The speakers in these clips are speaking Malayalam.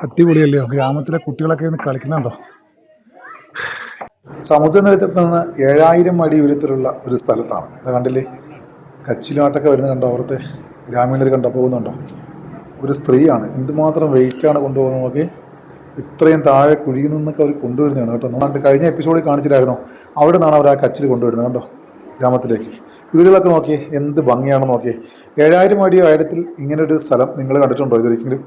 അടിപൊളിയല്ലയോ? ഗ്രാമത്തിലെ കുട്ടികളൊക്കെ ഇന്ന് കളിക്കുന്നുണ്ടോ? സമുദ്രനിരത്തിൽ നിന്ന് 7000 അടി ഉയരത്തിലുള്ള ഒരു സ്ഥലത്താണ്. അത് കണ്ടില്ലേ? കച്ചിലാട്ടൊക്കെ വരുന്നത് കണ്ടോ? അവിടുത്തെ ഗ്രാമീണർ കണ്ടോ? പോകുന്നുണ്ടോ? ഒരു സ്ത്രീയാണ്. എന്തുമാത്രം വെയിറ്റാണ് കൊണ്ടുപോകുന്നത് നോക്കി. ഇത്രയും താഴെ കുഴിയിൽ നിന്നൊക്കെ അവർ കൊണ്ടുവരുന്നതാണ് കേട്ടോ. നമ്മൾ കഴിഞ്ഞ എപ്പിസോഡിൽ കാണിച്ചിട്ടായിരുന്നോ? അവിടെ നിന്നാണ് അവർ ആ കച്ചിൽ കൊണ്ടുവരുന്നത് കണ്ടോ, ഗ്രാമത്തിലേക്ക്. വീടുകളൊക്കെ നോക്കിയേ, എന്ത് ഭംഗിയാണെന്ന് നോക്കിയേ. 7000 അടി ആഴത്തിൽ ഇങ്ങനൊരു സ്ഥലം നിങ്ങൾ കണ്ടിട്ടുണ്ടോ ഇതൊരിക്കലും?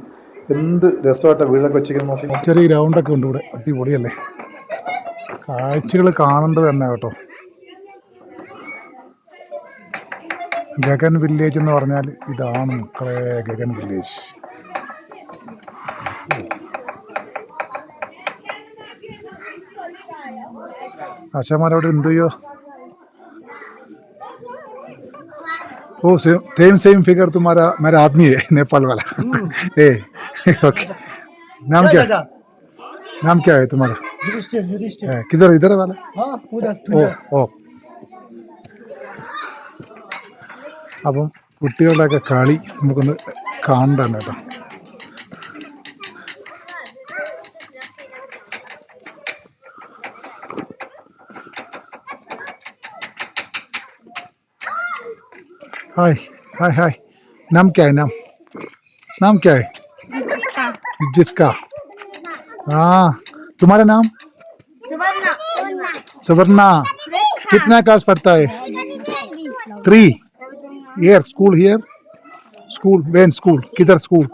എന്ത് രസമായിട്ടാണ് വീടൊക്കെ വെച്ചിരിക്കുന്നത് നോക്കി. ചെറിയ ഗ്രൗണ്ടൊക്കെ ഉണ്ട് ഇവിടെ. അടിപൊളിയല്ലേ? കാഴ്ചകൾ കാണേണ്ടത് തന്നെ കേട്ടോ. ഗഗൻ വില്ലേജ് എന്ന് പറഞ്ഞാൽ ഇതാണ് മക്കളെ, ഗഗൻ വില്ലേജ്. ആശാമാരോട് എന്ത് ചെയ്യോ? ओ सेम फिगर तुम्हारा मेरा आदमी है नेपाल वाला। ए ओके। नाम क्या है तुम्हारा? किधर इधर वाला? ഓ അപ്പം കുട്ടികളുടെയൊക്കെ കളി നമുക്കൊന്ന് കാണണ്ടാണ് കേട്ടോ. हाय हाय हाय। नाम क्या है? नाम क्या है? जिसका? हाँ, तुम्हारा नाम? सवर्णा। कितना क्लास पढ़ता है? 3 year. School here? School when school? किधर स्कूल?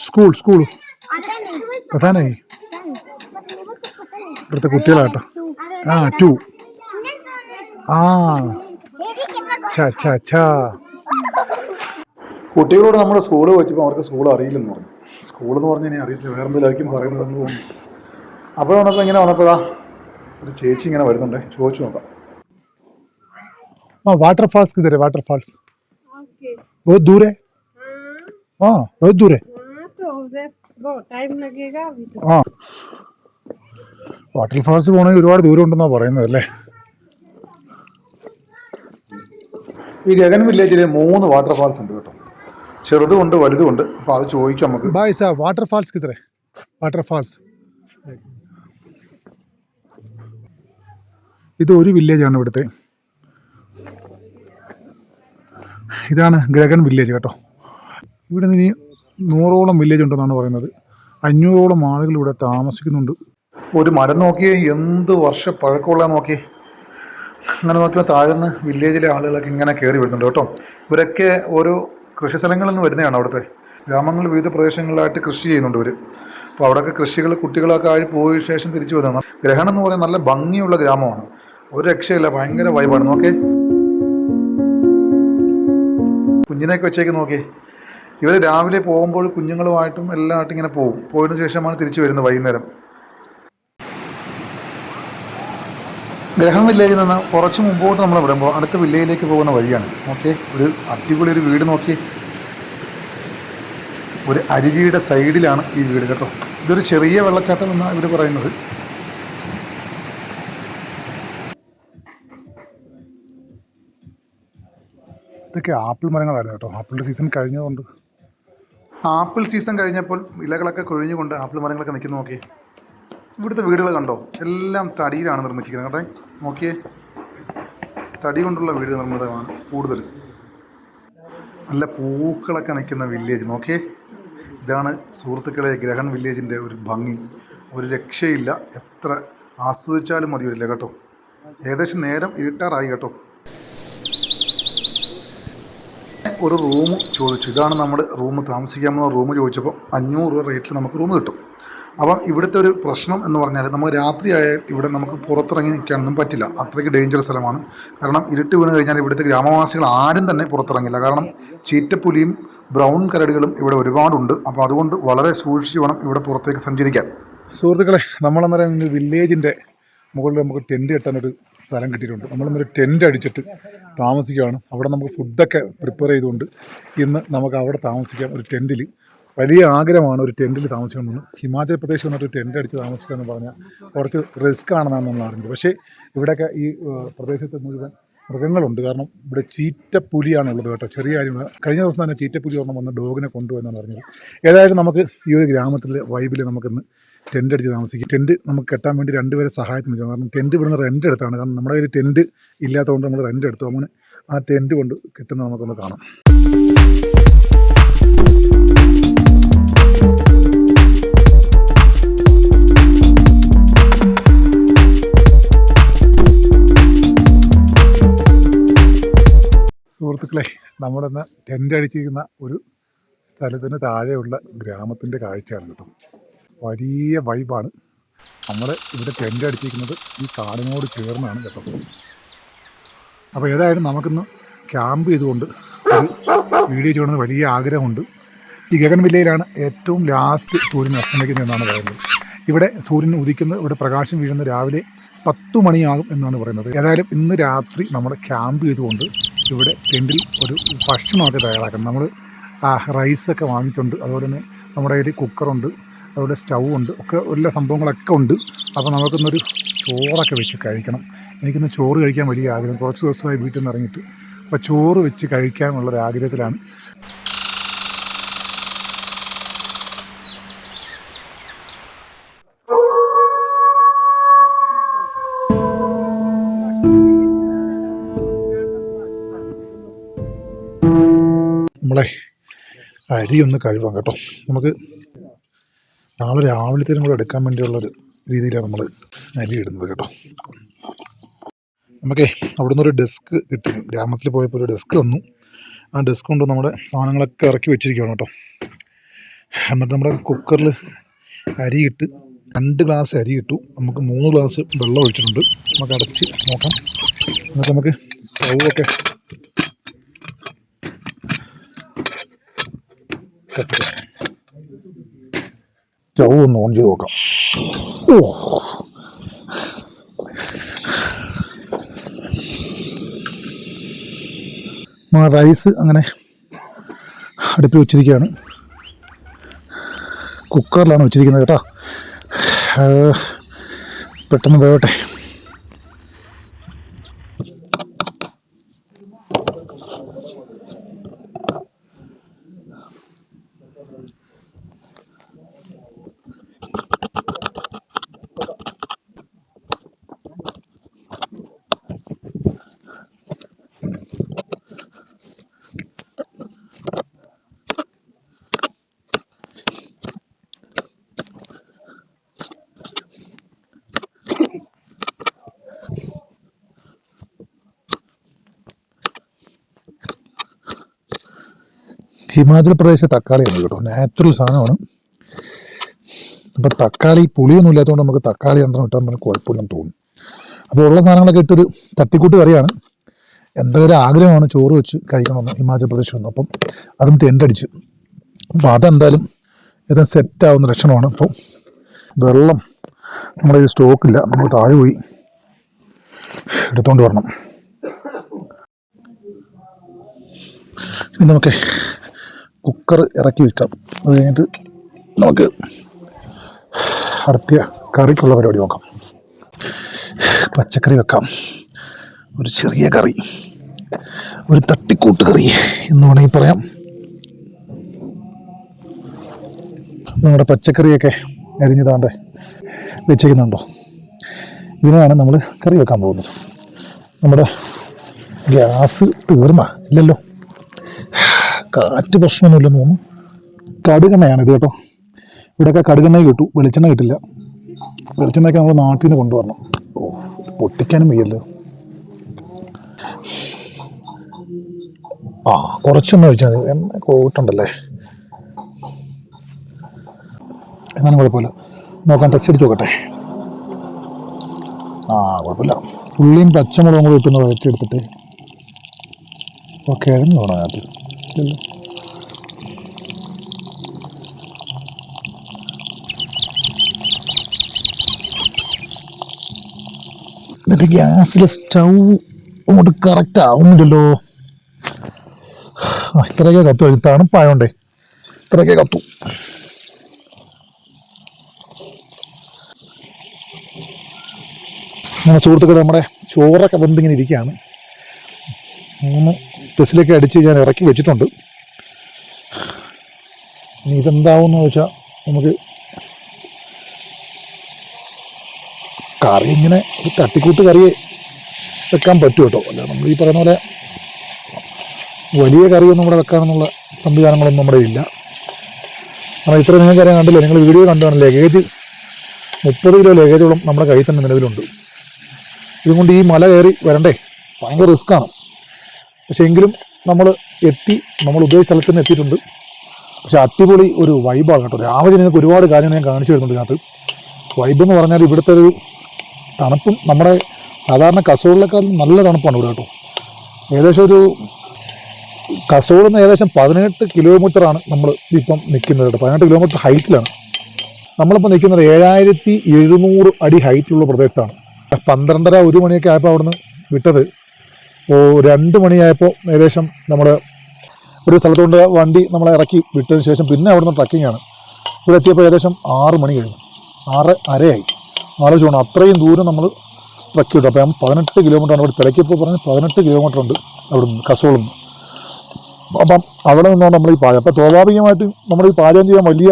स्कूल पता नहीं. ഇവിടുത്തെ കുട്ടികളാട്ടോ. 2. കുട്ടികളോട് നമ്മൾ സ്കൂള് വെച്ചപ്പോൾ അവർക്ക് സ്കൂൾ അറിയില്ലെന്ന് പറഞ്ഞു. സ്കൂളെന്ന് പറഞ്ഞാൽ ഇനി അറിയത്തില്ല, വേറെ എന്തെങ്കിലും പറയുന്നതെന്ന് തോന്നുന്നു. അപ്പോൾ വന്നപ്പോൾ ഇങ്ങനെ വന്നപ്പോഴാ ഒരു ചേച്ചി ഇങ്ങനെ വരുന്നുണ്ട്. ചോദിച്ചു നോക്കാം. वाटरफॉल्स किधर है? वाटरफॉल्स बहुत दूर है. बहुत दूर है. टाइम लगेगा अभी तो. വാട്ടർഫാൾസ് പോകണമെങ്കിൽ ഒരുപാട് ദൂരം ഉണ്ടെന്നാണ് പറയുന്നത് അല്ലേ? ഈ ഗഗൻ വില്ലേജിൽ 3 വാട്ടർഫാൾസ് ഉണ്ട് കേട്ടോ. ചെറുതുമുണ്ട് വലുതുമുണ്ട്. അപ്പോൾ അത് ചോദിക്കാം നമുക്ക്. ഭായ് സാ വാട്ടർഫാൾസ് കിതറേ? വാട്ടർഫാൾസ് ഇത് ഒരു വില്ലേജാണ് ഇവിടുത്തെ. ഇതാണ് ഗഗൻ വില്ലേജ് കേട്ടോ. ഇവിടെ നിന്ന് 100ഓളം വില്ലേജ് ഉണ്ടെന്നാണ് പറയുന്നത്. 500ഓളം ആളുകൾ ഇവിടെ താമസിക്കുന്നുണ്ട്. ഒരു മരം നോക്കിയേ, എന്ത് വർഷ പഴക്കമുള്ള നോക്കിയേ. അങ്ങനെ നോക്കിയാൽ താഴ്ന്ന് വില്ലേജിലെ ആളുകളൊക്കെ ഇങ്ങനെ കയറി വരുന്നുണ്ട് കേട്ടോ. ഇവരൊക്കെ ഓരോ കൃഷി സ്ഥലങ്ങളിൽ നിന്ന് വരുന്നതാണ്. അവിടുത്തെ ഗ്രാമങ്ങളിൽ വിവിധ പ്രദേശങ്ങളിലായിട്ട് കൃഷി ചെയ്യുന്നുണ്ട് ഇവർ. അപ്പോൾ അവിടെയൊക്കെ കൃഷികൾ കുട്ടികളൊക്കെ ആയി പോയ ശേഷം തിരിച്ചു വരുന്നതാണ്. ഗ്രഹണം എന്ന് പറയുന്നത് നല്ല ഭംഗിയുള്ള ഗ്രാമമാണ്. ഒരു രക്ഷയില്ല, ഭയങ്കര വൈബാണ്. നോക്കേ, കുഞ്ഞിനെയൊക്കെ വെച്ചേക്ക് നോക്കിയേ. ഇവർ രാവിലെ പോകുമ്പോൾ കുഞ്ഞുങ്ങളുമായിട്ടും എല്ലാമായിട്ടും ഇങ്ങനെ പോകും. പോയതിനു ശേഷമാണ് തിരിച്ചു വരുന്നത് വൈകുന്നേരം. ഗ്രഹം വില്ലേജിൽ നിന്ന് കുറച്ച് മുമ്പോട്ട് നമ്മൾ വിടുമ്പോൾ അടുത്ത വില്ലേജിലേക്ക് പോകുന്ന വഴിയാണ്. ഓക്കെ, ഒരു അടിപൊളി ഒരു വീട് നോക്കി. ഒരു അരുവിയുടെ സൈഡിലാണ് ഈ വീട് കേട്ടോ. ഇതൊരു ചെറിയ വെള്ളച്ചാട്ടം എന്നാണ് ഇവർ പറയുന്നത്. ഇതൊക്കെ ആപ്പിൾ മരങ്ങളായിരുന്നു കേട്ടോ. ആപ്പിളിൻ്റെ സീസൺ കഴിഞ്ഞതുകൊണ്ട്. ആപ്പിൾ സീസൺ കഴിഞ്ഞപ്പോൾ ഇലകളൊക്കെ കൊഴിഞ്ഞുകൊണ്ട് ആപ്പിൾ മരങ്ങളൊക്കെ നിൽക്കുന്ന നോക്കിയേ. ഇവിടുത്തെ വീടുകൾ കണ്ടോ, എല്ലാം തടിയിലാണ് നിർമ്മിച്ചിരിക്കുന്നത് കേട്ടോ. നോക്കിയേ, തടി കൊണ്ടുള്ള വീട് നിർമ്മിതമാണ് കൂടുതൽ. നല്ല പൂക്കളൊക്കെ നിൽക്കുന്ന വില്ലേജ് നോക്കിയേ. ഇതാണ് സുഹൃത്തുക്കളെ ഗ്രഹൺ വില്ലേജിൻ്റെ ഒരു ഭംഗി. ഒരു രക്ഷയില്ല, എത്ര ആസ്വദിച്ചാലും മതി വരില്ല കേട്ടോ. ഏകദേശം നേരം ഇരുട്ടാറായി കേട്ടോ. ഒരു റൂം ചോദിച്ചു. ഇതാണ് നമ്മുടെ റൂം, താമസിക്കാമെന്ന റൂം ചോദിച്ചപ്പോൾ 500 രൂപ റേറ്റിൽ നമുക്ക് റൂം കിട്ടും. അപ്പം ഇവിടുത്തെ ഒരു പ്രശ്നം എന്ന് പറഞ്ഞാൽ നമുക്ക് രാത്രിയായാൽ ഇവിടെ നമുക്ക് പുറത്തിറങ്ങി നിൽക്കാനൊന്നും പറ്റില്ല. അത്രയ്ക്ക് ഡേഞ്ചർ സ്ഥലമാണ്. കാരണം ഇരുട്ട് വീണ് കഴിഞ്ഞാൽ ഇവിടുത്തെ ഗ്രാമവാസികൾ ആരും തന്നെ പുറത്തിറങ്ങില്ല. കാരണം ചീറ്റപ്പുലിയും ബ്രൗൺ കരടികളും ഇവിടെ ഒരുപാടുണ്ട്. അപ്പോൾ അതുകൊണ്ട് വളരെ സൂക്ഷിച്ച് വേണം ഇവിടെ പുറത്തേക്ക് സഞ്ചരിക്കാൻ. സുഹൃത്തുക്കളെ, നമ്മളെന്നറിയാം വില്ലേജിൻ്റെ മുകളിൽ നമുക്ക് ടെൻറ്റ് കെട്ടാനൊരു സ്ഥലം കിട്ടിയിട്ടുണ്ട്. നമ്മളിന്നൊരു ടെൻറ്റ് അടിച്ചിട്ട് താമസിക്കുകയാണ്. അവിടെ നമുക്ക് ഫുഡൊക്കെ പ്രിപ്പയർ ചെയ്തുകൊണ്ട് ഇന്ന് നമുക്ക് അവിടെ താമസിക്കാം. ഒരു ടെൻറ്റിൽ വലിയ ആഗ്രഹമാണ് ഒരു ടെൻറ്റിൽ താമസിക്കണമെന്ന്. ഹിമാചൽ പ്രദേശ് വന്നിട്ട് ടെൻറ്റ് അടിച്ച് താമസിക്കുക എന്ന് പറഞ്ഞാൽ കുറച്ച് റിസ്ക് ആണെന്നാണ് നമ്മൾ അറിഞ്ഞത്. പക്ഷേ ഇവിടെയൊക്കെ ഈ പ്രദേശത്ത് മുഴുവൻ മൃഗങ്ങളുണ്ട്. കാരണം ഇവിടെ ചീറ്റപ്പുലിയാണുള്ളത് കേട്ടോ. ചെറിയ കാര്യങ്ങൾ. കഴിഞ്ഞ ദിവസം തന്നെ ചീറ്റപ്പുലി ഒരെണ്ണം വന്ന് ഡോഗിനെ കൊണ്ടുപോയെന്നാണ് പറഞ്ഞത്. ഏതായാലും നമുക്ക് ഈ ഒരു ഗ്രാമത്തിലെ വൈബിൽ നമുക്കിന്ന് ടെൻ്റ് അടിച്ച് താമസിക്കും. ടെൻറ്റ് നമുക്ക് കെട്ടാൻ വേണ്ടി 2 പേരെ സഹായത്തിന് നിൽക്കണം. കാരണം ടെൻറ്റ് ഇവിടുന്ന് റെൻ്റ് എടുത്താണ്. കാരണം നമ്മുടെ കയ്യിൽ ടെൻറ്റ് ഇല്ലാത്തതുകൊണ്ട് നമ്മൾ റെൻ്റ് എടുത്തു. അങ്ങനെ ആ ടെൻറ്റ് കൊണ്ട് കെട്ടുന്നത് നമുക്കൊന്ന് കാണാം. സുഹൃത്തുക്കളെ, നമ്മളിന്ന് ടെൻ്റ് അടിച്ചിരിക്കുന്ന ഒരു സ്ഥലത്തിന് താഴെയുള്ള ഗ്രാമത്തിൻ്റെ കാഴ്ചയാണ് കേട്ടോ. വലിയ വൈബാണ്. നമ്മൾ ഇവിടെ ടെൻ്റ് അടിച്ചിരിക്കുന്നത് ഈ കാടിനോട് ചേർന്നാണ് കേട്ടോ. അപ്പോൾ ഏതായാലും നമുക്കിന്ന് ക്യാമ്പ് ചെയ്തുകൊണ്ട് ഒരു വീഡിയോ ചെയ്യണമെന്ന് വലിയ ആഗ്രഹമുണ്ട്. ഈ ഗഗൻവില്ലയിലാണ് ഏറ്റവും ലാസ്റ്റ് സൂര്യൻ അസ്തമിക്കുന്നത് എന്നാണ് പറയുന്നത്. ഇവിടെ സൂര്യൻ ഉദിക്കുന്നത്, ഇവിടെ പ്രകാശം വീഴുന്ന രാവിലെ 10 മണിയാകും എന്നാണ് പറയുന്നത്. ഏതായാലും ഇന്ന് രാത്രി നമ്മൾ ക്യാമ്പ് ചെയ്തുകൊണ്ട് ഇവിടെ ടെൻറ്റിൽ ഒരു ഭക്ഷണമൊക്കെ തയ്യാറാക്കണം. നമ്മൾ റൈസൊക്കെ വാങ്ങിയിട്ടുണ്ട്. അതുപോലെ തന്നെ നമ്മുടെ കയ്യിൽ കുക്കറുണ്ട്, അതുപോലെ സ്റ്റൗ ഉണ്ട്, ഒക്കെ എല്ലാ സംഭവങ്ങളൊക്കെ ഉണ്ട്. അപ്പോൾ നമുക്കിന്നൊരു ചോറൊക്കെ വെച്ച് കഴിക്കണം. എനിക്കിന്ന് ചോറ് കഴിക്കാൻ വലിയ ആഗ്രഹം. കുറച്ച് ദിവസമായി വീട്ടിൽ നിന്ന് ഇറങ്ങിയിട്ട്. അപ്പോൾ ചോറ് വെച്ച് കഴിക്കാനുള്ളൊരാഗ്രഹത്തിലാണ്. നമ്മളെ അരി ഒന്ന് കഴുകാം കേട്ടോ. നമുക്ക് നാളെ രാവിലത്തേനും കൂടെ എടുക്കാൻ വേണ്ടിയുള്ളൊരു രീതിയിലാണ് നമ്മൾ അരി ഇടുന്നത് കേട്ടോ. നമുക്കേ അവിടെ നിന്നൊരു ഡെസ്ക് കിട്ടി. ഗ്രാമത്തിൽ പോയപ്പോൾ ഒരു ഡെസ്ക് തന്നു. ആ ഡെസ്ക് കൊണ്ട് നമ്മുടെ സാധനങ്ങളൊക്കെ ഇറക്കി വെച്ചിരിക്കുകയാണ് കേട്ടോ. എന്നിട്ട് നമ്മുടെ കുക്കറിൽ അരി ഇട്ട് 2 ഗ്ലാസ് അരി ഇട്ടു. നമുക്ക് 3 ഗ്ലാസ് വെള്ളം ഒഴിച്ചിട്ടുണ്ട്. നമുക്ക് അടച്ച് നോക്കാം. എന്നിട്ട് നമുക്ക് സ്റ്റൗവൊക്കെ സ്റ്റൗ ഒന്ന് ഓൺ ചെയ്ത് നോക്കാം. റൈസ് അങ്ങനെ അടുപ്പിൽ വെച്ചിരിക്കുകയാണ്. കുക്കറിലാണ് വെച്ചിരിക്കുന്നത് കേട്ടോ. പെട്ടെന്ന് വേവട്ടെ. ഹിമാചൽ പ്രദേശ് തക്കാളിയാണ് കേട്ടോ. നാച്ചുറൽ സാധനമാണ്. അപ്പോൾ തക്കാളി പുളിയൊന്നും ഇല്ലാത്തതുകൊണ്ട് നമുക്ക് തക്കാളി രണ്ടെണ്ണം ഇട്ടാൽ നമുക്ക് കുഴപ്പമില്ലെന്ന് തോന്നും. അപ്പോൾ ഉള്ള സാധനങ്ങളൊക്കെ ഇട്ടൊരു തട്ടിക്കൂട്ട് കറിയാണ്. എന്തൊരു ആഗ്രഹമാണ് ചോറ് വെച്ച് കഴിക്കണമെന്ന് ഹിമാചൽ പ്രദേശിൽ നിന്ന്. അപ്പം അതും ടെൻ്റ് അടിച്ച്. അപ്പോൾ അതെന്തായാലും ഇത് സെറ്റാവുന്ന ലക്ഷണമാണ്. അപ്പോൾ വെള്ളം നമ്മുടെ ഇത് സ്റ്റോക്കില്ല. നമ്മൾ താഴെ പോയി എടുത്തുകൊണ്ട് വരണം. ഇനി നമുക്ക് കുക്കർ ഇറക്കി വെക്കാം. അത് കഴിഞ്ഞിട്ട് നമുക്ക് അടുത്ത കറിക്കുള്ള പരിപാടി നോക്കാം. പച്ചക്കറി വെക്കാം. ഒരു ചെറിയ കറി, ഒരു തട്ടിക്കൂട്ട് കറി എന്ന് വേണമെങ്കിൽ പറയാം. നമ്മുടെ പച്ചക്കറിയൊക്കെ അരിഞ്ഞതാണ്ട് വെച്ചേക്കുന്നുണ്ടോ. ഇതിനാണ് നമ്മൾ കറി വെക്കാൻ പോകുന്നത്. നമ്മുടെ ഗ്യാസ് തീർന്ന ഇല്ലല്ലോ. കാറ്റ് പ്രശ്നമൊന്നുമില്ലെന്ന് തോന്നുന്നു. കടുകെണ്ണയാണ് ഇത് കേട്ടോ. ഇവിടെയൊക്കെ കടുകെണ്ണ കിട്ടു, വെളിച്ചെണ്ണ കിട്ടില്ല. വെളിച്ചെണ്ണയൊക്കെ നമ്മൾ നാട്ടിൽ നിന്ന് കൊണ്ടുവരണം. പൊട്ടിക്കാനും വയ്യല്ലോ. കുറച്ചെണ്ണ ഒഴിച്ചാൽ മതി. എണ്ണ കോട്ടുണ്ടല്ലേ. എന്നാലും കുഴപ്പമില്ല. നോക്കാൻ ടെസ്റ്റ് അടിച്ച് നോക്കട്ടെ. കുഴപ്പമില്ല. ഉള്ളിയും പച്ചമുളകും കൂടി ഇട്ടുന്ന വഴറ്റിയെടുത്തിട്ട് കിഴങ്ങ് വേണം അതിനകത്ത്. ഇല്ലല്ലോ. എന്നിട്ട് ഗ്യാസിലെ സ്റ്റൗ അങ്ങോട്ട് കറക്റ്റ് ആവുന്നില്ലല്ലോ. ഇത്രയൊക്കെ കത്തു. തണുപ്പായോണ്ടേ ഇത്രയൊക്കെ കത്തു. അങ്ങനെ സുഹൃത്തുക്കളെ, നമ്മുടെ ചോറൊക്കെ വെന്തിങ്ങനെ ഇരിക്കുകയാണ്. 3 ടെസ്റ്റിലേക്ക് അടിച്ച് ഞാൻ ഇറക്കി വെച്ചിട്ടുണ്ട്. ഇനി ഇതെന്താവുമെന്ന് ചോദിച്ചാൽ നമുക്ക് കറി ഇങ്ങനെ ഒരു തട്ടിക്കൂട്ട് കറിയെ വെക്കാൻ പറ്റും കേട്ടോ. അല്ല നമ്മൾ ഈ പറയുന്ന പോലെ വലിയ കറിയൊന്നും ഇവിടെ വെക്കാനെന്നുള്ള സംവിധാനങ്ങളൊന്നും നമ്മുടെ ഇല്ല. കാരണം ഇത്ര നിങ്ങൾക്ക് അറിയാൻ കണ്ടില്ലേ, നിങ്ങൾ വീഡിയോ കണ്ടാണ് ലഗേജ് 30 കിലോ ലഗേജോളം നമ്മുടെ കയ്യിൽ തന്നെ നിലവിലുണ്ട്. ഇതുകൊണ്ട് ഈ മല കയറി വരണ്ടേ, ഭയങ്കര റിസ്ക്കാണ്. പക്ഷേ എങ്കിലും നമ്മൾ ഉദ്ദേശിച്ച സ്ഥലത്ത് തന്നെ എത്തിയിട്ടുണ്ട്. പക്ഷെ അടിപൊളി ഒരു വൈബാണ് കേട്ടോ. രാവിലെ നിങ്ങൾക്ക് ഒരുപാട് കാര്യങ്ങൾ ഞാൻ കാണിച്ചു തരുന്നുണ്ട് ഇതിനകത്ത്. വൈബ് എന്ന് പറഞ്ഞാൽ ഇവിടുത്തെ ഒരു തണുപ്പും നമ്മുടെ സാധാരണ കസോളിലേക്കാളും നല്ല തണുപ്പാണ് ഇവിടെ കേട്ടോ. ഏകദേശം ഒരു കസോളിൽ നിന്ന് ഏകദേശം 18 കിലോമീറ്ററാണ് നമ്മൾ ഇപ്പം നിൽക്കുന്നത് കേട്ടോ. 18 കിലോമീറ്റർ ഹൈറ്റിലാണ് നമ്മളിപ്പോൾ നിൽക്കുന്നത്. 7700 അടി ഹൈറ്റിലുള്ള പ്രദേശത്താണ്. 12:30-1 മണിയൊക്കെ ആയപ്പോൾ അവിടുന്ന് വിട്ടത്. 2 മണിയായപ്പോൾ ഏകദേശം നമ്മൾ ഒരു സ്ഥലത്തുകൊണ്ട് വണ്ടി നമ്മളെ ഇറക്കി വിട്ടതിന് ശേഷം പിന്നെ അവിടുന്ന് ട്രക്കിങ്ങാണ്. ഇവിടെ എത്തിയപ്പോൾ ഏകദേശം 6 മണി കഴിഞ്ഞു, 6:30 ആലോചിക്കണം. അത്രയും ദൂരം നമ്മൾ ട്രക്ക് ചെയ്തു. അപ്പോൾ 18 കിലോമീറ്ററാണ് ഇവിടെ തിരക്കിപ്പോൾ പറഞ്ഞ് 18 കിലോമീറ്റർ ഉണ്ട് അവിടുന്ന് കസോളിൽ നിന്ന്. അപ്പം അവിടെ നിന്നാണ് നമ്മൾ ഈ പാചകം. അപ്പോൾ സ്വാഭാവികമായിട്ടും നമ്മൾ ഈ പാചകം ചെയ്യാൻ വലിയ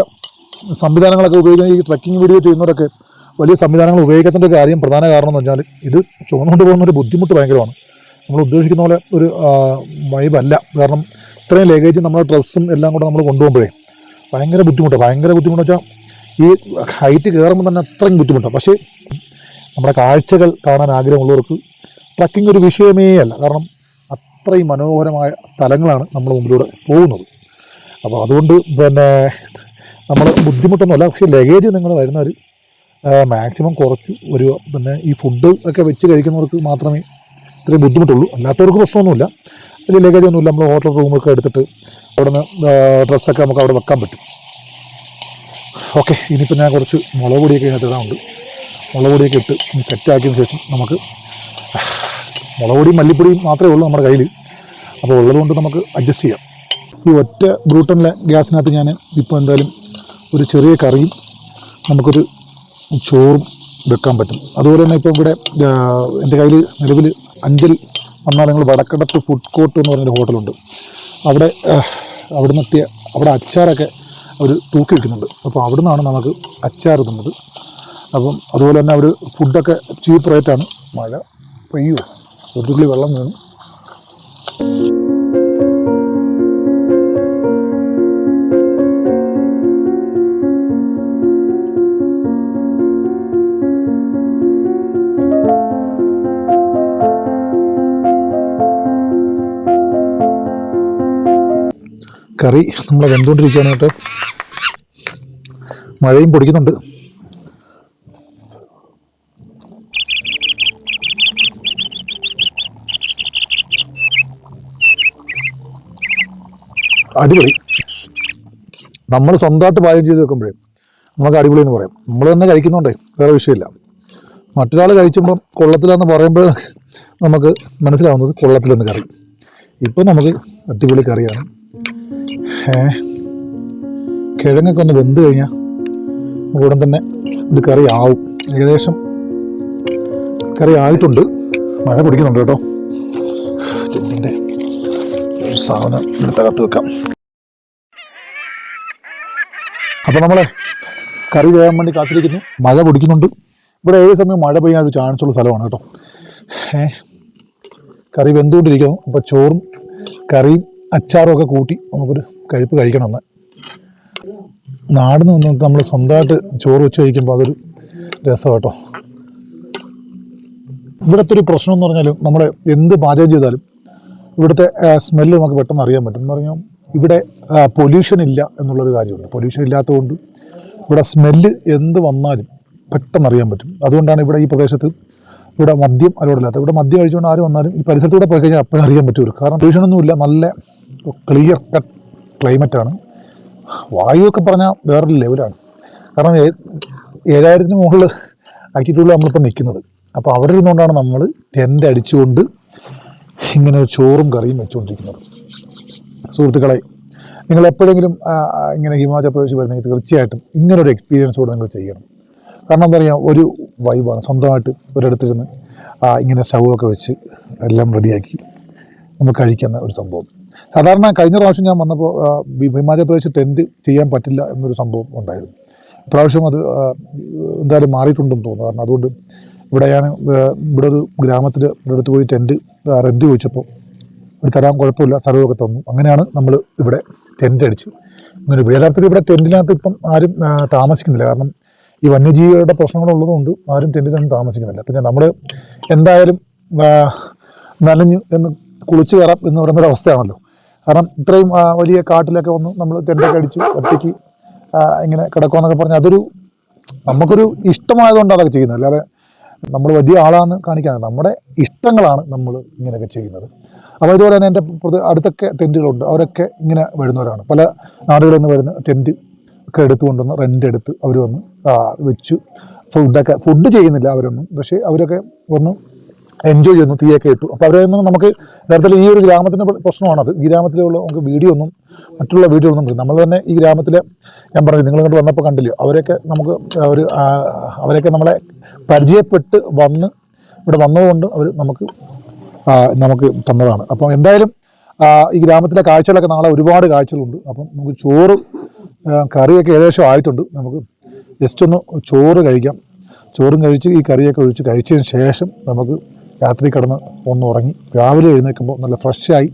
സംവിധാനങ്ങളൊക്കെ ഉപയോഗിക്കുന്ന ഈ ട്രക്കിംഗ് വീഡിയോ ചെയ്യുന്നവരൊക്കെ വലിയ സംവിധാനങ്ങൾ ഉപയോഗിക്കുന്നതിൻ്റെ പ്രധാന കാരണം എന്ന് വെച്ചാൽ ഇത് ചുമന്നുകൊണ്ട് പോകുന്ന ഒരു ബുദ്ധിമുട്ട് ഭയങ്കരമാണ്. നമ്മൾ ഉദ്ദേശിക്കുന്ന പോലെ ഒരു വൈബല്ല. കാരണം ഇത്രയും ലഗേജ് നമ്മുടെ ഡ്രസ്സും എല്ലാം കൂടെ നമ്മൾ കൊണ്ടുപോകുമ്പോഴേ ഭയങ്കര ബുദ്ധിമുട്ട് വെച്ചാൽ ഈ ഹൈറ്റ് കയറുമ്പോൾ തന്നെ അത്രയും ബുദ്ധിമുട്ടാണ്. പക്ഷേ നമ്മുടെ കാഴ്ചകൾ കാണാൻ ആഗ്രഹമുള്ളവർക്ക് ട്രക്കിംഗ് ഒരു വിഷയമേ അല്ല. കാരണം അത്രയും മനോഹരമായ സ്ഥലങ്ങളാണ് നമ്മൾ മുമ്പിലൂടെ പോകുന്നത്. അപ്പോൾ അതുകൊണ്ട് നമ്മൾ ബുദ്ധിമുട്ടൊന്നുമല്ല. പക്ഷേ ലഗേജ് നിങ്ങൾ വരുന്നവർ മാക്സിമം കുറച്ച് വരിക. ഈ ഫുഡ് ഒക്കെ വെച്ച് കഴിക്കുന്നവർക്ക് മാത്രമേ ഇത്രയും ബുദ്ധിമുട്ടുള്ളൂ. അല്ലാത്തവർക്ക് പ്രശ്നമൊന്നുമില്ല. വലിയ ലഗേജ് ഒന്നുമില്ല. നമ്മൾ ഹോട്ടൽ റൂമൊക്കെ എടുത്തിട്ട് അവിടെ നിന്ന് ഡ്രസ്സൊക്കെ നമുക്ക് അവിടെ വെക്കാൻ പറ്റും. ഓക്കെ, ഇനിയിപ്പോൾ ഞാൻ കുറച്ച് മുളക് പൊടിയൊക്കെ ഇതിനകത്ത് ഇടാറുണ്ട്. മുളക് പൊടിയൊക്കെ ഇട്ട് സെറ്റാക്കിയതിന് ശേഷം നമുക്ക് മുളക് പൊടിയും മല്ലിപ്പൊടിയും മാത്രമേ ഉള്ളൂ നമ്മുടെ കയ്യിൽ. അപ്പോൾ ഉള്ളതുകൊണ്ട് നമുക്ക് അഡ്ജസ്റ്റ് ചെയ്യാം. ഈ ഒറ്റ ബ്രൂട്ടണിലെ ഗ്യാസിനകത്ത് ഞാൻ ഇപ്പോൾ എന്തായാലും ഒരു ചെറിയ കറിയും നമുക്കൊരു ചോറും വെക്കാൻ പറ്റും. അതുപോലെ തന്നെ ഇപ്പോൾ ഇവിടെ എൻ്റെ കയ്യിൽ നിലവിൽ അഞ്ചൽ വന്നാൽ നിങ്ങൾ വടക്കടത്ത് ഫുഡ് കോർട്ട് എന്ന് പറഞ്ഞൊരു ഹോട്ടലുണ്ട്. അവിടെ നിന്നെത്തിയ അവിടെ അച്ചാറൊക്കെ അവർ തൂക്കി വയ്ക്കുന്നുണ്ട്. അപ്പോൾ അവിടെ നിന്നാണ് നമുക്ക് അച്ചാർ തിന്നത്. അപ്പം അതുപോലെ തന്നെ അവർ ഫുഡൊക്കെ ചീപ്പ് റേറ്റാണ്. മഴ പെയ്യുമോ, ഒരു തുള്ളി വെള്ളം വീണു. കറി നമ്മൾ വെന്തുകൊണ്ടിരിക്കാനായിട്ട് മഴയും പൊടിക്കുന്നുണ്ട്. അടിപൊളി. നമ്മൾ സ്വന്തമായിട്ട് പാചകം ചെയ്ത് വെക്കുമ്പോഴേ നമുക്ക് അടിപൊളി എന്ന് പറയാം. നമ്മൾ തന്നെ കഴിക്കുന്നുണ്ടേ വേറെ വിഷയമില്ല. മറ്റൊരാൾ കഴിക്കുമ്പം കൊള്ളത്തിലെന്ന് പറയുമ്പോൾ നമുക്ക് മനസ്സിലാവുന്നത് കൊള്ളത്തിലെന്ന് കറി. ഇപ്പം നമുക്ക് അടിപൊളി കറിയാണ്. കിഴങ്ങൊക്കെ ഒന്ന് വെന്ത് കഴിഞ്ഞാൽ ഉടൻ തന്നെ ഇത് കറി ആവും. ഏകദേശം കറി ആയിട്ടുണ്ട്. മഴ പിടിക്കുന്നുണ്ട് കേട്ടോ. ടെൻറ്റിൻ്റെ ഒരു സാധനം എടുത്തകത്ത് വെക്കാം. അപ്പോൾ നമ്മളെ കറി വേകാൻ വേണ്ടി കാത്തിരിക്കുന്നു. മഴ പൊടിക്കുന്നുണ്ട്. ഇവിടെ ഏത് സമയം മഴ പെയ്യാൻ ഒരു ചാൻസുള്ള സ്ഥലമാണ് കേട്ടോ. കറി വെന്തുകൊണ്ടിരിക്കുന്നു. അപ്പോൾ ചോറും കറിയും അച്ചാറും ഒക്കെ കൂട്ടി നമുക്കൊരു കഴിപ്പ് കഴിക്കണമെന്ന്. നാടിൽ നിന്ന് നമ്മൾ സ്വന്തമായിട്ട് ചോറ് വെച്ച് കഴിക്കുമ്പോൾ അതൊരു രസം കേട്ടോ. ഇവിടുത്തെ ഒരു പ്രശ്നം എന്ന് പറഞ്ഞാൽ നമ്മൾ എന്ത് പാചകം ചെയ്താലും ഇവിടുത്തെ സ്മെല്ല് നമുക്ക് പെട്ടെന്ന് അറിയാൻ പറ്റും. എന്ന് പറഞ്ഞാൽ ഇവിടെ പൊല്യൂഷൻ ഇല്ല എന്നുള്ളൊരു കാര്യമുണ്ട്. പൊല്യൂഷൻ ഇല്ലാത്തതുകൊണ്ട് ഇവിടെ സ്മെല്ല് എന്ത് വന്നാലും പെട്ടെന്ന് അറിയാൻ പറ്റും. അതുകൊണ്ടാണ് ഇവിടെ ഈ പ്രദേശത്ത് ഇവിടെ മദ്യം അലോടില്ലാത്ത. ഇവിടെ മദ്യം കഴിച്ചുകൊണ്ട് ആര് വന്നാലും ഈ പരിസരത്തൂടെ പോയി കഴിഞ്ഞാൽ അപ്പോഴും അറിയാൻ പറ്റുമല്ലോ. കാരണം പൊല്യൂഷനൊന്നുമില്ല. നല്ല ക്ലിയർ കട്ട് ക്ലൈമറ്റാണ്. വായുവൊക്കെ പറഞ്ഞാൽ വേറൊരു ലെവലാണ്. കാരണം 7000-ന് മുകളിൽ ആറ്റിറ്റ്യൂഡിൽ നമ്മളിപ്പോൾ നിൽക്കുന്നത്. അപ്പോൾ അവിടെ ഇരുന്നുകൊണ്ടാണ് നമ്മൾ ടെൻ്റ് അടിച്ചുകൊണ്ട് ഇങ്ങനെ ഒരു ചോറും കറിയും വെച്ചുകൊണ്ടിരിക്കുന്നത്. സുഹൃത്തുക്കളെ, നിങ്ങൾ എപ്പോഴെങ്കിലും ഇങ്ങനെ ഹിമാചൽ പ്രദേശ് വരുന്നെങ്കിൽ തീർച്ചയായിട്ടും ഇങ്ങനൊരു എക്സ്പീരിയൻസ് കൂടെ നിങ്ങൾ ചെയ്യണം. കാരണം എന്താ പറയുക, ഒരു വൈബാണ്. സ്വന്തമായിട്ട് ഒരിടത്തിരുന്ന് ഇങ്ങനെ സ്റ്റൗവൊക്കെ വെച്ച് എല്ലാം റെഡിയാക്കി നമുക്ക് കഴിക്കുന്ന ഒരു സംഭവം. സാധാരണ കഴിഞ്ഞ പ്രാവശ്യം ഞാൻ വന്നപ്പോൾ ഹിമാചൽ പ്രദേശ് ടെൻറ്റ് ചെയ്യാൻ പറ്റില്ല എന്നൊരു സംഭവം ഉണ്ടായിരുന്നു. ഇപ്രാവശ്യം അത് എന്തായാലും മാറിയിട്ടുണ്ടെന്ന് തോന്നുന്നു. കാരണം അതുകൊണ്ട് ഇവിടെ ഞാൻ ഇവിടെ ഒരു ഗ്രാമത്തിൽ ഇവിടെ അടുത്ത് പോയി ടെൻറ്റ് റെൻറ്റ് ചോദിച്ചപ്പോൾ ഒരു തരാൻ കുഴപ്പമില്ല, സ്ഥലമൊക്കെ തന്നു. അങ്ങനെയാണ് നമ്മൾ ഇവിടെ ടെൻറ്റ് അടിച്ച് ഇങ്ങനെ. യഥാർത്ഥത്തിൽ ഇവിടെ ടെൻറ്റിനകത്ത് ഇപ്പം ആരും താമസിക്കുന്നില്ല. കാരണം ഈ വന്യജീവികളുടെ പ്രശ്നങ്ങളുള്ളതുകൊണ്ട് ആരും ടെൻറ്റിനൊന്നും താമസിക്കുന്നില്ല. പിന്നെ നമ്മൾ എന്തായാലും നനഞ്ഞ് എന്ന് കുളിച്ച് കയറാം എന്ന് പറയുന്നൊരവസ്ഥയാണല്ലോ. കാരണം ഇത്രയും വലിയ കാട്ടിലൊക്കെ വന്ന് നമ്മൾ ടെൻറ്റൊക്കെ അടിച്ച് ഒറ്റയ്ക്ക് ഇങ്ങനെ കിടക്കുമെന്നൊക്കെ പറഞ്ഞാൽ അതൊരു നമുക്കൊരു ഇഷ്ടമായതുകൊണ്ട് അതൊക്കെ ചെയ്യുന്നത്. അല്ലാതെ നമ്മൾ വലിയ ആളാണെന്ന് കാണിക്കാനാണ്, നമ്മുടെ ഇഷ്ടങ്ങളാണ് നമ്മൾ ഇങ്ങനെയൊക്കെ ചെയ്യുന്നത്. അപ്പോൾ ഇതുപോലെ തന്നെ എൻ്റെ അടുത്തൊക്കെ ടെൻറ്റുകളുണ്ട്. അവരൊക്കെ ഇങ്ങനെ വരുന്നവരാണ്. പല നാടുകളിൽ നിന്ന് വരുന്ന ടെൻറ്റ് ഒക്കെ എടുത്തുകൊണ്ടുവന്ന് റെൻ്റ് എടുത്ത് അവർ വന്ന് വെച്ചു ഫുഡ് ചെയ്യുന്നില്ല അവരൊന്നും. പക്ഷേ അവരൊക്കെ വന്ന് എൻജോയ് ചെയ്യുന്നു, തീയൊക്കെ ഇട്ടു. അപ്പോൾ അവരെ നിന്ന് നമുക്ക് യഥാർത്ഥത്തിൽ ഈ ഒരു ഗ്രാമത്തിൻ്റെ പ്രശ്നമാണത്. ഈ ഗ്രാമത്തിലുള്ള നമുക്ക് വീഡിയോ ഒന്നും മറ്റുള്ള വീഡിയോ ഒന്നും നമ്മൾ തന്നെ ഈ ഗ്രാമത്തിലെ ഞാൻ പറഞ്ഞു നിങ്ങൾ ഇങ്ങോട്ട് വന്നപ്പോൾ കണ്ടില്ലയോ, അവരൊക്കെ നമുക്ക് അവരൊക്കെ നമ്മളെ പരിചയപ്പെട്ട് വന്ന് ഇവിടെ വന്നതുകൊണ്ട് അവർ നമുക്ക് തന്നതാണ്. അപ്പം എന്തായാലും ഈ ഗ്രാമത്തിലെ കാഴ്ചകളൊക്കെ നാളെ ഒരുപാട് കാഴ്ചകളുണ്ട്. അപ്പം നമുക്ക് ചോറ് കറിയൊക്കെ ഏകദേശം ആയിട്ടുണ്ട്. നമുക്ക് ജസ്റ്റ് ഒന്ന് ചോറ് കഴിക്കാം. ചോറും കഴിച്ച് ഈ കറിയൊക്കെ ഒഴിച്ച് കഴിച്ചതിന് ശേഷം നമുക്ക് രാത്രി കിടന്ന് ഒന്ന് ഉറങ്ങി രാവിലെ എഴുന്നേൽക്കുമ്പോൾ നല്ല ഫ്രഷായി.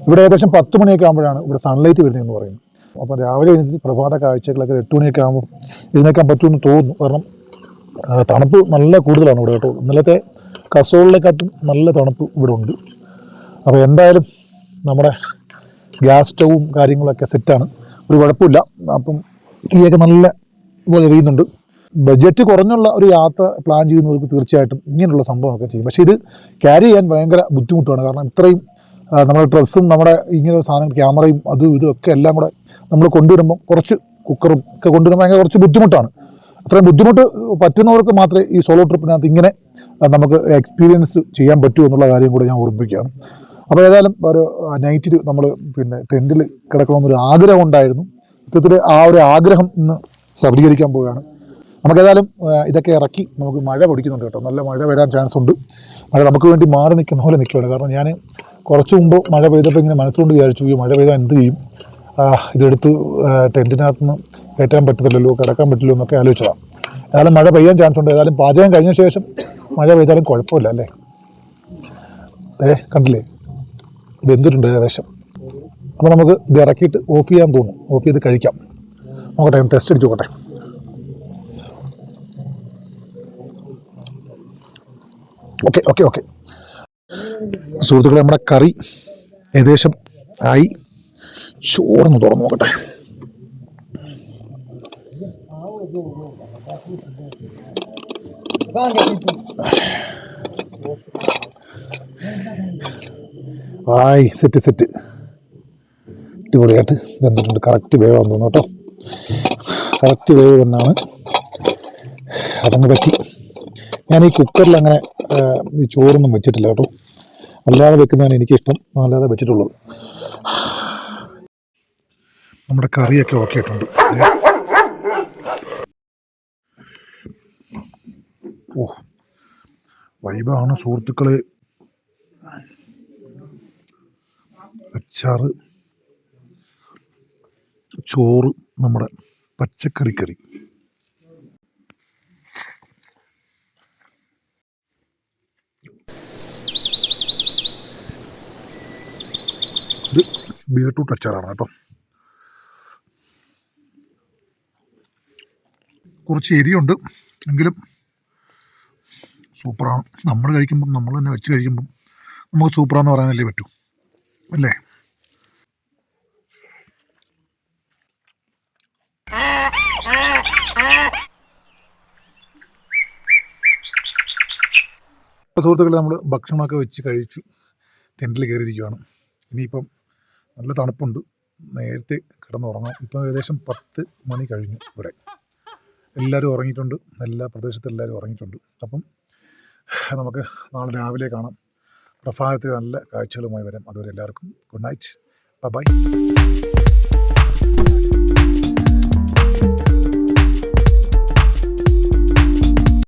ഇവിടെ ഏകദേശം 10 മണിയൊക്കെ ആകുമ്പോഴാണ് ഇവിടെ സൺലൈറ്റ് വരുന്നതെന്ന് പറയുന്നത്. അപ്പോൾ രാവിലെ എഴുന്നേറ്റ് പ്രഭാത കാഴ്ചകളൊക്കെ 8 മണിയൊക്കെ ആകുമ്പോൾ എഴുന്നേൽക്കാൻ പറ്റുമെന്ന് തോന്നുന്നു. കാരണം തണുപ്പ് നല്ല കൂടുതലാണ് ഇവിടെ കേട്ടോ. ഇന്നലത്തെ കസോളിനെക്കാട്ടും നല്ല തണുപ്പ് ഇവിടെ ഉണ്ട്. അപ്പോൾ എന്തായാലും നമ്മുടെ ഗ്യാസ് സ്റ്റൗവും കാര്യങ്ങളൊക്കെ സെറ്റാണ്, ഒരു കുഴപ്പമില്ല. അപ്പം തീയൊക്കെ നല്ല പോലെ എറിയുന്നുണ്ട്. ബഡ്ജറ്റ് കുറഞ്ഞുള്ള ഒരു യാത്ര പ്ലാൻ ചെയ്യുന്നവർക്ക് തീർച്ചയായിട്ടും ഇങ്ങനെയുള്ള സംഭവമൊക്കെ ചെയ്യും. പക്ഷേ ഇത് ക്യാരി ചെയ്യാൻ ഭയങ്കര ബുദ്ധിമുട്ടാണ്. കാരണം ഇത്രയും നമ്മുടെ ഡ്രസ്സും നമ്മുടെ ഇങ്ങനെ സാധനങ്ങൾ ക്യാമറയും അതും ഇതും ഒക്കെ എല്ലാം കൂടെ നമ്മൾ കൊണ്ടുവരുമ്പം കുറച്ച് കുക്കറും ഒക്കെ കൊണ്ടുവരുമ്പോൾ ഭയങ്കര കുറച്ച് ബുദ്ധിമുട്ടാണ്. അത്രയും ബുദ്ധിമുട്ട് പറ്റുന്നവർക്ക് മാത്രമേ ഈ സോളോ ട്രിപ്പിനകത്ത് ഇങ്ങനെ നമുക്ക് എക്സ്പീരിയൻസ് ചെയ്യാൻ പറ്റൂ എന്നുള്ള കാര്യം കൂടെ ഞാൻ ഓർമ്മിപ്പിക്കുകയാണ്. അപ്പോൾ ഏതായാലും ഒരു നൈറ്റിൽ നമ്മൾ ടെൻറ്റിൽ കിടക്കണമെന്നൊരു ആഗ്രഹം ഉണ്ടായിരുന്നു. സത്യത്തിൽ ആ ഒരു ആഗ്രഹം ഇന്ന് സഫലീകരിക്കാൻ പോവുകയാണ്. നമുക്കേതായാലും ഇതൊക്കെ ഇറക്കി നമുക്ക് മഴ പൊടിക്കുന്നുണ്ട് കേട്ടോ. നല്ല മഴ വരാൻ ചാൻസ് ഉണ്ട്. മഴ നമുക്ക് വേണ്ടി മാറി നിൽക്കുന്ന പോലെ നിൽക്കുകയാണ്. കാരണം ഞാൻ കുറച്ച് മുമ്പ് മഴ പെയ്തപ്പോൾ ഇങ്ങനെ മനസ്സുകൊണ്ട് വിചാരിച്ചു, ഈ മഴ പെയ്താൽ എന്ത് ചെയ്യും, ഇതെടുത്ത് ടെൻറ്റിനകത്തുനിന്ന് കയറ്റാൻ പറ്റത്തില്ലല്ലോ, കിടക്കാൻ പറ്റില്ലോ എന്നൊക്കെ ആലോചിച്ചതാണ്. ഏതായാലും മഴ പെയ്യാൻ ചാൻസ് ഉണ്ട്. ഏതായാലും പാചകം കഴിഞ്ഞ ശേഷം മഴ പെയ്താലും കുഴപ്പമില്ല അല്ലേ. കണ്ടില്ലേ വെന്തിട്ടുണ്ട് ഏകദേശം. അപ്പോൾ നമുക്ക് ഇത് ഇറക്കിയിട്ട് ഓഫ് ചെയ്യാൻ തോന്നും. ഓഫ് ചെയ്ത് കഴിക്കാം. നോക്കട്ടെ, ടെസ്റ്റ് അടിച്ച് നോക്കട്ടെ. ഓക്കെ സുഹൃത്തുക്കളെ, നമ്മുടെ കറി ഏകദേശം ആയി. ചോറൊന്ന് തുറന്ന് നോക്കട്ടെ. സെറ്റ് അടിപൊളിയായിട്ട് വെന്തിട്ടുണ്ട്. കറക്റ്റ് വേവാന്ന് തോന്നുന്നു കേട്ടോ. കറക്റ്റ് വേവ് എന്നാണ് അതങ്ങ് പറ്റി. ഞാൻ ഈ കുക്കറിൽ അങ്ങനെ ഈ ചോറൊന്നും വെച്ചിട്ടില്ല കേട്ടോ. അല്ലാതെ വെക്കുന്നതാണ് എനിക്കിഷ്ടം, അല്ലാതെ വെച്ചിട്ടുള്ളത്. നമ്മുടെ കറിയൊക്കെ ഓക്കെ ആയിട്ടുണ്ട്. വൈബാണ് സുഹൃത്തുക്കളെ. അച്ചാറ്, ചോറ്, നമ്മുടെ പച്ചക്കറി കറി. ഇത് ബീട്രൂട്ട് അച്ചാറാണ് കേട്ടോ. കുറച്ച് എരിയുണ്ട് എങ്കിലും സൂപ്പറാണ്. നമ്മൾ കഴിക്കുമ്പം നമ്മൾ തന്നെ വെച്ച് കഴിക്കുമ്പം നമുക്ക് സൂപ്പറാന്ന് പറയാനല്ലേ പറ്റൂ അല്ലേ. സുഹൃത്തുക്കളെ, നമ്മൾ ഭക്ഷണമൊക്കെ വെച്ച് കഴിച്ച് ടെൻറ്റിൽ കയറിയിരിക്കുകയാണ്. ഇനിയിപ്പം നല്ല തണുപ്പുണ്ട്, നേരത്തെ കിടന്നുറങ്ങാം. ഇപ്പം ഏകദേശം 10 മണി കഴിഞ്ഞു. ഇവിടെ എല്ലാവരും ഉറങ്ങിയിട്ടുണ്ട്, എല്ലാ പ്രദേശത്തും എല്ലാവരും ഉറങ്ങിയിട്ടുണ്ട്. അപ്പം നമുക്ക് നാളെ രാവിലെ കാണാം. പ്രഭാതത്തിൽ നല്ല കാഴ്ചകളുമായി വരാം. അതുവരെ എല്ലാവർക്കും ഗുഡ് നൈറ്റ്, ബൈ.